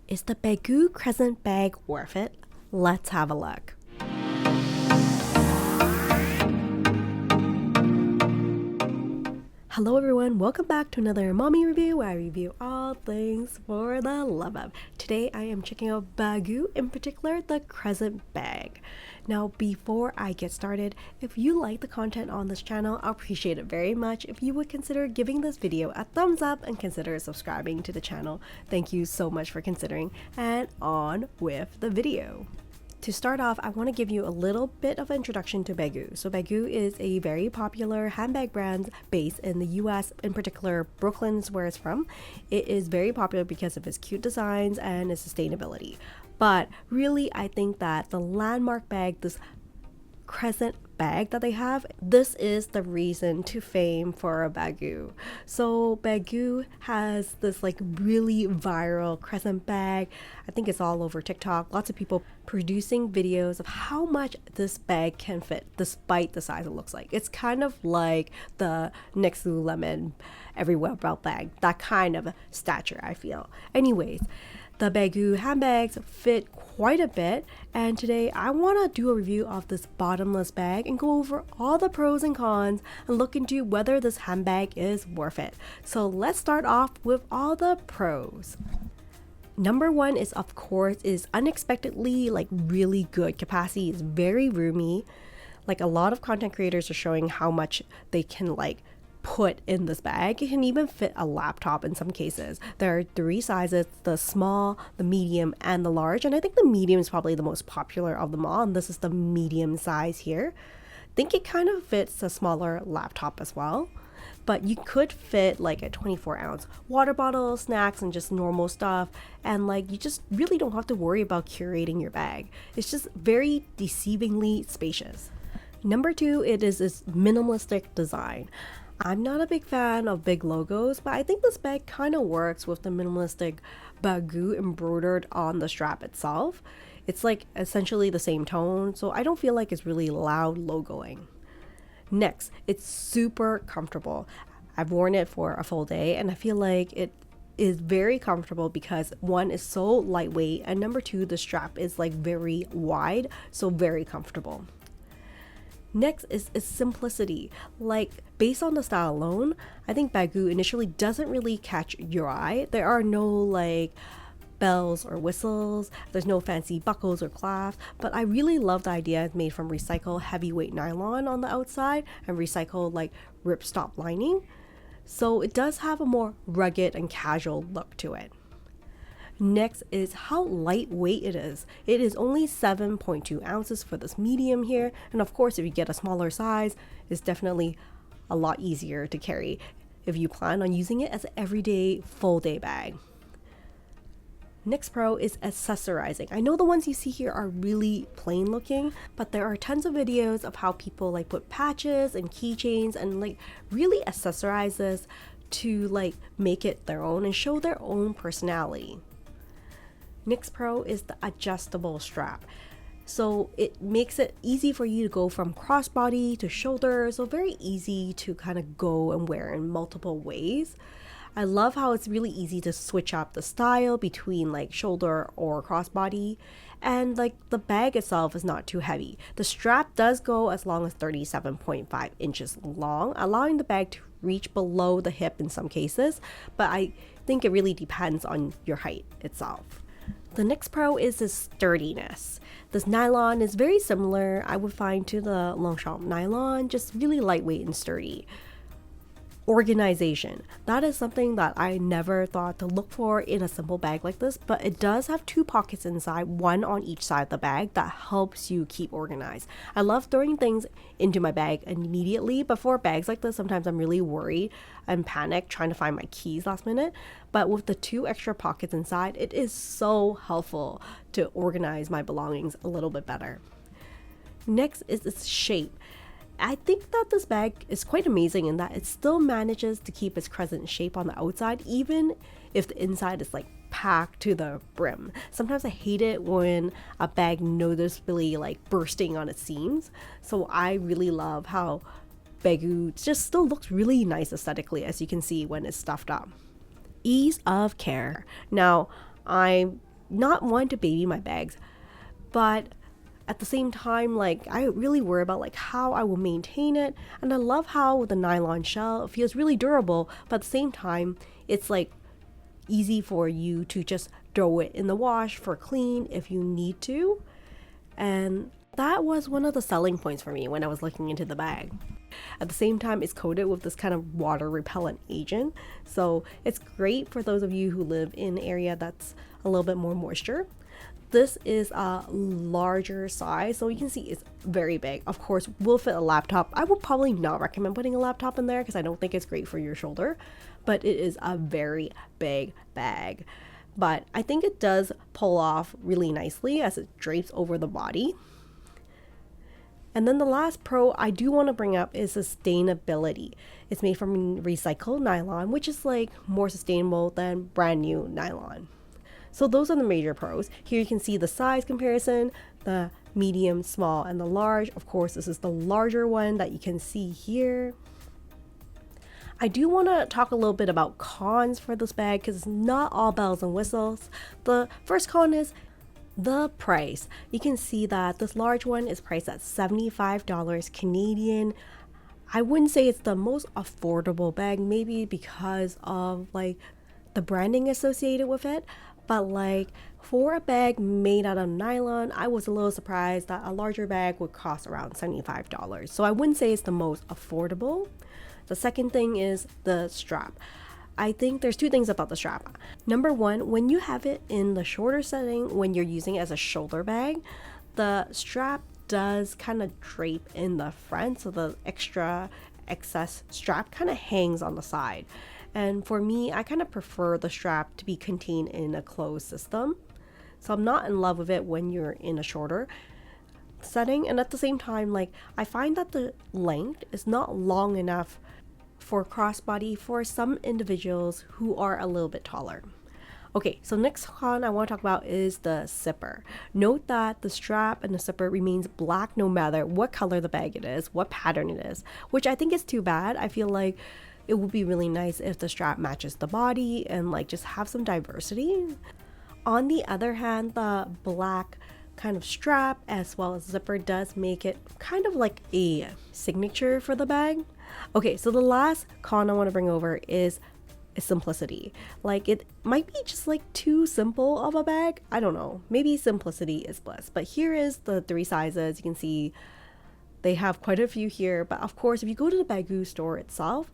Is the Baggu Crescent bag worth it? Let's have a look. Hello everyone, welcome back to another mommy review where I review all things for the love of. Today I am checking out Baggu, in particular the Crescent bag. Now before I get started, if you like the content on this channel, I'll appreciate it very much if you would consider giving this video a thumbs up and consider subscribing to the channel. Thank you so much for considering, and on with the video. To start off, I want to give you a little bit of introduction to Baggu. So Baggu is a very popular handbag brand based in the US, in particular Brooklyn's where it's from. It is very popular because of its cute designs and its sustainability. But really, I think that the landmark bag, this Crescent bag that they have, this is the reason to fame for a Baggu. So Baggu has this like really viral Crescent bag. I think it's all over TikTok. Lots of people producing videos of how much this bag can fit despite the size it looks like. It's kind of like the next Lululemon everywhere belt bag, that kind of stature, I feel. Anyways, the Baggu handbags fit quite a bit, and today I want to do a review of this bottomless bag and go over all the pros and cons and look into whether this handbag is worth it. So let's start off with all the pros. Number one is, of course, is unexpectedly like really good capacity. It's very roomy. Like a lot of content creators are showing how much they can like put in this bag. It can even fit a laptop in some cases. There are three sizes: the small, the medium, and the large, and I think the medium is probably the most popular of them all, and this is the medium size here. I think it kind of fits a smaller laptop as well, but you could fit like a 24-ounce water bottle, snacks, and just normal stuff, and like you just really don't have to worry about curating your bag. It's just very deceivingly spacious. Number two, it is this minimalistic design. I'm not a big fan of big logos, but I think this bag kind of works with the minimalistic Baggu embroidered on the strap itself. It's like essentially the same tone, so I don't feel like it's really loud logoing. Next, it's super comfortable. I've worn it for a full day and I feel like it is very comfortable because one is so lightweight, and number two, the strap is like very wide, so very comfortable. Next is its simplicity. Like, based on the style alone, I think Baggu initially doesn't really catch your eye. There are no like bells or whistles, there's no fancy buckles or clasps, but I really love the idea it's made from recycled heavyweight nylon on the outside and recycled like ripstop lining. So it does have a more rugged and casual look to it. Next is how lightweight it is. It is only 7.2 ounces for this medium here, and of course if you get a smaller size, it's definitely a lot easier to carry if you plan on using it as an everyday full day bag. Next pro is accessorizing. I know the ones you see here are really plain looking, but there are tons of videos of how people like put patches and keychains and like really accessorize this to like make it their own and show their own personality. Next pro is the adjustable strap. So it makes it easy for you to go from crossbody to shoulder, so very easy to kind of go and wear in multiple ways. I love how it's really easy to switch up the style between like shoulder or crossbody, and like the bag itself is not too heavy. The strap does go as long as 37.5 inches long, allowing the bag to reach below the hip in some cases, but I think it really depends on your height itself. The next pro is the sturdiness. This nylon is very similar, I would find, to the Longchamp nylon, just really lightweight and sturdy. Organization. That is something that I never thought to look for in a simple bag like this, but it does have two pockets inside, one on each side of the bag, that helps you keep organized. I love throwing things into my bag immediately, but for bags like this, sometimes I'm really worried and panicked trying to find my keys last minute. But with the two extra pockets inside, it is so helpful to organize my belongings a little bit better. Next is its shape. I think that this bag is quite amazing in that it still manages to keep its crescent shape on the outside, even if the inside is like packed to the brim. Sometimes I hate it when a bag noticeably like bursting on its seams. So I really love how Baggu just still looks really nice aesthetically, as you can see when it's stuffed up. Ease of care. Now, I'm not one to baby my bags, but at the same time, like, I really worry about like how I will maintain it. And I love how the nylon shell, it feels really durable, but at the same time, it's like easy for you to just throw it in the wash for clean if you need to. And that was one of the selling points for me when I was looking into the bag. At the same time, it's coated with this kind of water repellent agent, so it's great for those of you who live in an area that's a little bit more moisture. This is a larger size, so you can see it's very big. Of course, will fit a laptop. I would probably not recommend putting a laptop in there because I don't think it's great for your shoulder, but it is a very big bag. But I think it does pull off really nicely as it drapes over the body. And then the last pro I do want to bring up is sustainability. It's made from recycled nylon, which is like more sustainable than brand new nylon. So those are the major pros. Here you can see the size comparison, the medium, small, and the large. Of course, this is the larger one that you can see here. I do want to talk a little bit about cons for this bag because it's not all bells and whistles. The first con is the price. You can see that this large one is priced at $75 Canadian. I wouldn't say it's the most affordable bag, maybe because of like the branding associated with it. But like for a bag made out of nylon, I was a little surprised that a larger bag would cost around $75. So I wouldn't say it's the most affordable. The second thing is the strap. I think there's two things about the strap. Number one, when you have it in the shorter setting, when you're using it as a shoulder bag, the strap does kind of drape in the front, so the excess strap kind of hangs on the side. And for me, I kind of prefer the strap to be contained in a closed system. So I'm not in love with it when you're in a shorter setting. And at the same time, like, I find that the length is not long enough for crossbody for some individuals who are a little bit taller. Okay, so next con I want to talk about is the zipper. Note that the strap and the zipper remains black no matter what color the bag it is, what pattern it is, which I think is too bad. I feel like it would be really nice if the strap matches the body and like just have some diversity. On the other hand, the black kind of strap as well as zipper does make it kind of like a signature for the bag. Okay, so the last con I want to bring over is simplicity. Like, it might be just like too simple of a bag. I don't know, maybe simplicity is bliss. But here is the 3 sizes. You can see they have quite a few here, but of course if you go to the Baggu store itself,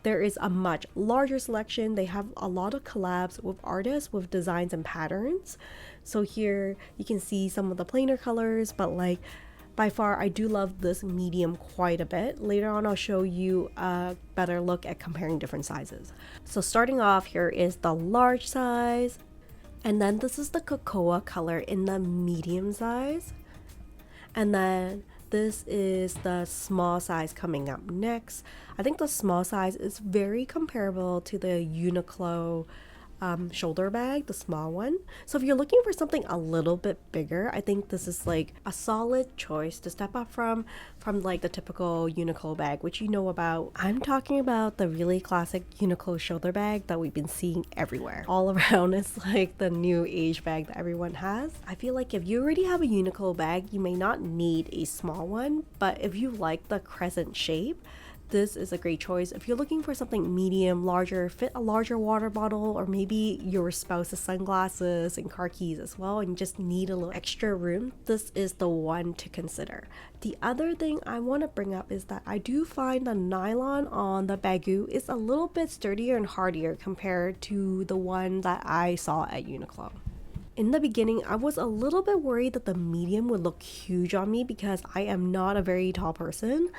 there is a much larger selection. They have a lot of collabs with artists with designs and patterns. So here you can see some of the plainer colors, but like by far I do love this medium quite a bit. Later on I'll show you a better look at comparing different sizes. So starting off, here is the large size, and then this is the cocoa color in the medium size, and then this is the small size coming up next. I think the small size is very comparable to the Uniqlo shoulder bag, the small one. So if you're looking for something a little bit bigger, I think this is like a solid choice to step up from like the typical Uniqlo bag, which you know about. I'm talking about the really classic Uniqlo shoulder bag that we've been seeing everywhere all around. It's like the new age bag that everyone has. I feel like if you already have a Uniqlo bag, you may not need a small one, but if you like the crescent shape, this is a great choice. If you're looking for something medium, larger, fit a larger water bottle, or maybe your spouse's sunglasses and car keys as well, and you just need a little extra room, this is the one to consider. The other thing I want to bring up is that I do find the nylon on the Baggu is a little bit sturdier and hardier compared to the one that I saw at Uniqlo. In the beginning, I was a little bit worried that the medium would look huge on me because I am not a very tall person.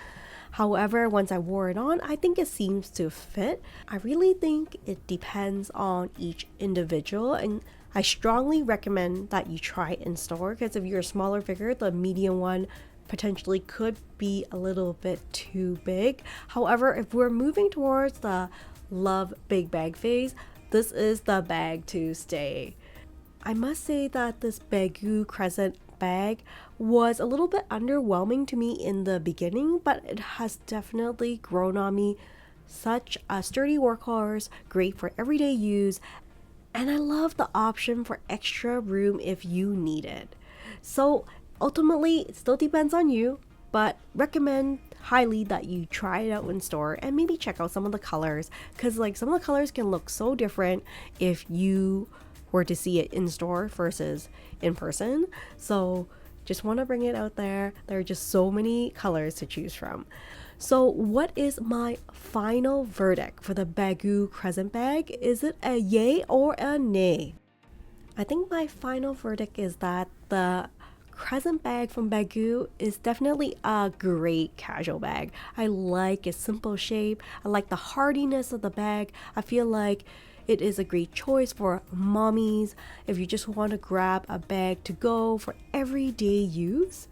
However, once I wore it on, I think it seems to fit. I really think it depends on each individual, and I strongly recommend that you try it in store, because if you're a smaller figure, the medium one potentially could be a little bit too big. However, if we're moving towards the love big bag phase, this is the bag to stay. I must say that this Baggu Crescent bag was a little bit underwhelming to me in the beginning, but it has definitely grown on me. Such a sturdy workhorse, great for everyday use, And I love the option for extra room if you need it. So ultimately, it still depends on you, but recommend highly that you try it out in store and maybe check out some of the colors, because like some of the colors can look so different if you were to see it in store versus in person. So just want to bring it out there. There are just so many colors to choose from. So what is my final verdict for the Baggu Crescent bag? Is it a yay or a nay? I think my final verdict is that the Crescent bag from Baggu is definitely a great casual bag. I like its simple shape. I like the hardiness of the bag. I feel like it is a great choice for mommies if you just want to grab a bag to go for everyday use.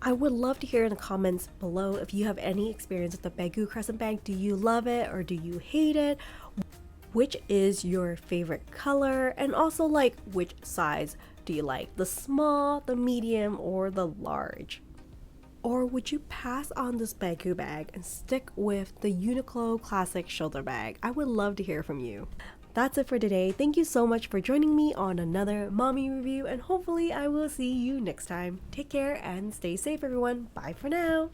I would love to hear in the comments below if you have any experience with the Baggu Crescent bag. Do you love it or do you hate it? Which is your favorite color? And also like which size do you like? The small, the medium, or the large? Or would you pass on this Baggu bag and stick with the Uniqlo Classic shoulder bag? I would love to hear from you. That's it for today. Thank you so much for joining me on another mommy review, and hopefully I will see you next time. Take care and stay safe, everyone. Bye for now.